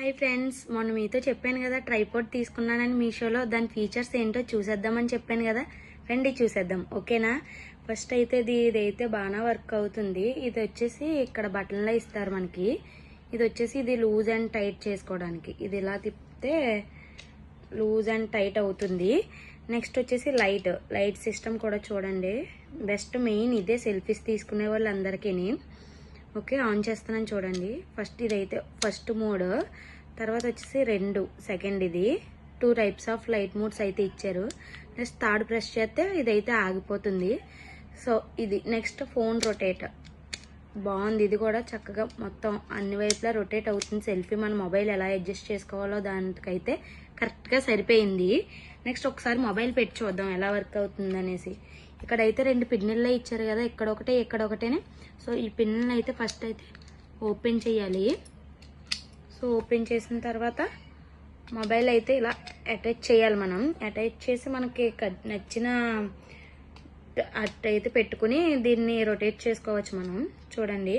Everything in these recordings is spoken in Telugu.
హాయ్ ఫ్రెండ్స్, మొన్న మీతో చెప్పాను కదా ట్రైపాడ్ తీసుకున్నానని మీషోలో. దాని ఫీచర్స్ ఏంటో చూసేద్దామని చెప్పాను కదా. రండి చూసేద్దాం, ఓకేనా. ఫస్ట్ అయితే ఇదైతే బాగా వర్క్ అవుతుంది. ఇది వచ్చేసి ఇక్కడ బటన్లో ఇస్తారు మనకి. ఇది వచ్చేసి ఇది లూజ్ అండ్ టైట్ చేసుకోవడానికి. ఇది ఇలా తిప్పితే లూజ్ అండ్ టైట్ అవుతుంది. నెక్స్ట్ వచ్చేసి లైట్ సిస్టమ్ కూడా చూడండి. బెస్ట్ మెయిన్ ఇదే సెల్ఫీస్ తీసుకునే వాళ్ళందరికీ. ఓకే, ఆన్ చేస్తున్నాను చూడండి. ఇదైతే ఫస్ట్ మోడ్, తర్వాత వచ్చేసి 2 సెకండ్. ఇది 2 టైప్స్ ఆఫ్ లైట్ మోడ్స్ అయితే ఇచ్చారు. నెక్స్ట్ థర్డ్ ప్రెస్ చేస్తే ఇదైతే ఆగిపోతుంది. సో ఇది నెక్స్ట్ ఫోన్ రొటేట్ బాగుంది. ఇది కూడా చక్కగా మొత్తం అన్ని వైపులా రొటేట్ అవుతుంది. సెల్ఫీ మన మొబైల్ ఎలా అడ్జస్ట్ చేసుకోవాలో దానికైతే కరెక్ట్గా సరిపోయింది. నెక్స్ట్ ఒకసారి మొబైల్ పెట్టి చూద్దాం ఎలా వర్క్ అవుతుంది అనేసి. ఇక్కడైతే 2 పిన్నుల్లో ఇచ్చారు కదా, ఇక్కడ ఒకటే ఇక్కడ ఒకటేనే. సో ఈ పిన్నులను అయితే ఫస్ట్ అయితే ఓపెన్ చేయాలి. సో ఓపెన్ చేసిన తర్వాత మొబైల్ అయితే ఇలా అటాచ్ చేయాలి. మనం అటాచ్ చేసి మనకి నచ్చిన అట్టయితే పెట్టుకుని దీన్ని రొటేట్ చేసుకోవచ్చు మనం. చూడండి.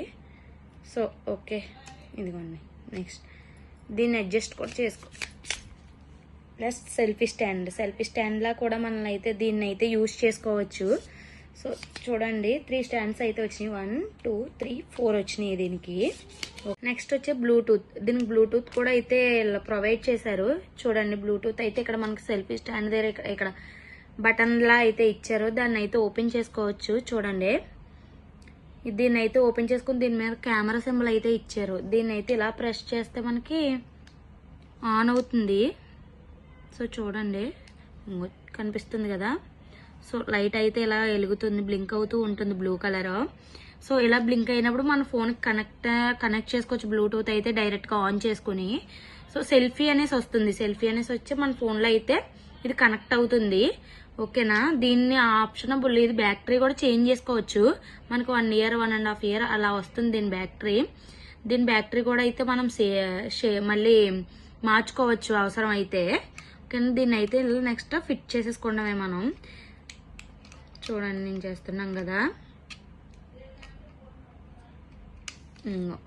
సో ఓకే, ఇదిగోండి. నెక్స్ట్ దీన్ని అడ్జస్ట్ కూడా చేసుకోవచ్చు. ప్లస్ సెల్ఫీ స్టాండ్లా కూడా మనం అయితే దీన్ని అయితే యూజ్ చేసుకోవచ్చు. సో చూడండి, 3 స్టాండ్స్ అయితే వచ్చినాయి. 1 2 3 4 వచ్చినాయి దీనికి. నెక్స్ట్ వచ్చే బ్లూటూత్. దీనికి బ్లూటూత్ కూడా అయితే ప్రొవైడ్ చేశారు. చూడండి, బ్లూటూత్ అయితే ఇక్కడ మనకి సెల్ఫీ స్టాండ్ దగ్గర ఇక్కడ బటన్లా అయితే ఇచ్చారు. దాన్ని అయితే ఓపెన్ చేసుకోవచ్చు. చూడండి, దీన్ని అయితే ఓపెన్ చేసుకుని దీని మీద కెమెరా సింబల్ అయితే ఇచ్చారు. దీన్ని అయితే ఇలా ప్రెస్ చేస్తే మనకి ఆన్ అవుతుంది. సో చూడండి, కనిపిస్తుంది కదా. సో లైట్ అయితే ఇలా వెలుగుతుంది, బ్లింక్ అవుతూ ఉంటుంది బ్లూ కలర్. సో ఇలా బ్లింక్ అయినప్పుడు మన ఫోన్కి కనెక్ట్ చేసుకోవచ్చు. బ్లూటూత్ అయితే డైరెక్ట్గా ఆన్ చేసుకుని. సో సెల్ఫీ అనేసి వస్తుంది. సెల్ఫీ అనేసి వచ్చి మన ఫోన్లో అయితే ఇది కనెక్ట్ అవుతుంది. ఓకేనా. దీన్ని ఆప్షనబుల్. ఇది బ్యాటరీ కూడా చేంజ్ చేసుకోవచ్చు. మనకు 1 ఇయర్ 1.5 ఇయర్ అలా వస్తుంది దీని బ్యాటరీ కూడా అయితే మనం మళ్ళీ మార్చుకోవచ్చు అవసరం అయితే. కానీ దీన్ని అయితే నెక్స్ట్ ఫిట్ చేసేసుకోవడమే మనం. చూడండి, నేను చేస్తున్నాం కదా.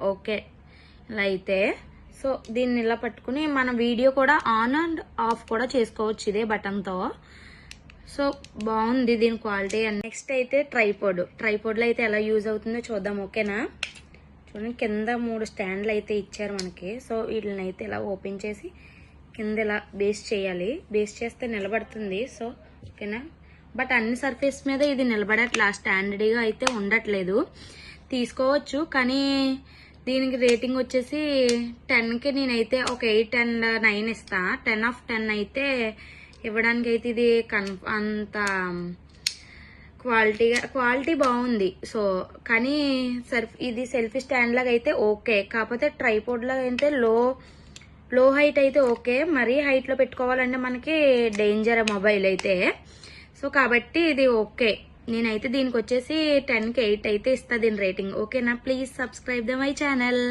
ఓకే, ఇలా అయితే. సో దీన్ని ఇలా పట్టుకుని మన వీడియో కూడా ఆన్ అండ్ ఆఫ్ కూడా చేసుకోవచ్చు ఇదే బటన్తో. సో బాగుంది దీని క్వాలిటీ. అండ్ నెక్స్ట్ అయితే ట్రైపాడ్లో అయితే ఎలా యూజ్ అవుతుందో చూద్దాం, ఓకేనా. చూడండి, కింద 3 స్టాండ్లు అయితే ఇచ్చారు మనకి. సో వీటిని అయితే ఇలా ఓపెన్ చేసి కింద ఇలా బేస్ చేయాలి. బేస్ చేస్తే నిలబడుతుంది. సో ఓకేనా. బట్ అన్ని సర్ఫేస్ మీద ఇది నిలబడట్లా, స్టాండర్డ్గా అయితే ఉండట్లేదు. తీసుకోవచ్చు, కానీ దీనికి రేటింగ్ వచ్చేసి 10కి నేనైతే ఒక 8 and 9 ఇస్తా. 10 of 10 అయితే ఇవ్వడానికి అయితే ఇది అంత క్వాలిటీ బాగుంది. సో కానీ ఇది సెల్ఫీ స్టాండ్ లాగా అయితే ఓకే. కాకపోతే ట్రైపాడ్ లాగా అయితే లో హైట్ అయితే ఓకే. మరీ హైట్ లో పెట్టుకోవాలంటే మనకి డేంజర్ మొబైల్ అయితే. సో కాబట్టి ఇది ఓకే. నేనైతే దీనికి వచ్చేసి 10కి 8 అయితే ఇస్తా దీని రేటింగ్, ఓకేనా. Please subscribe my channel.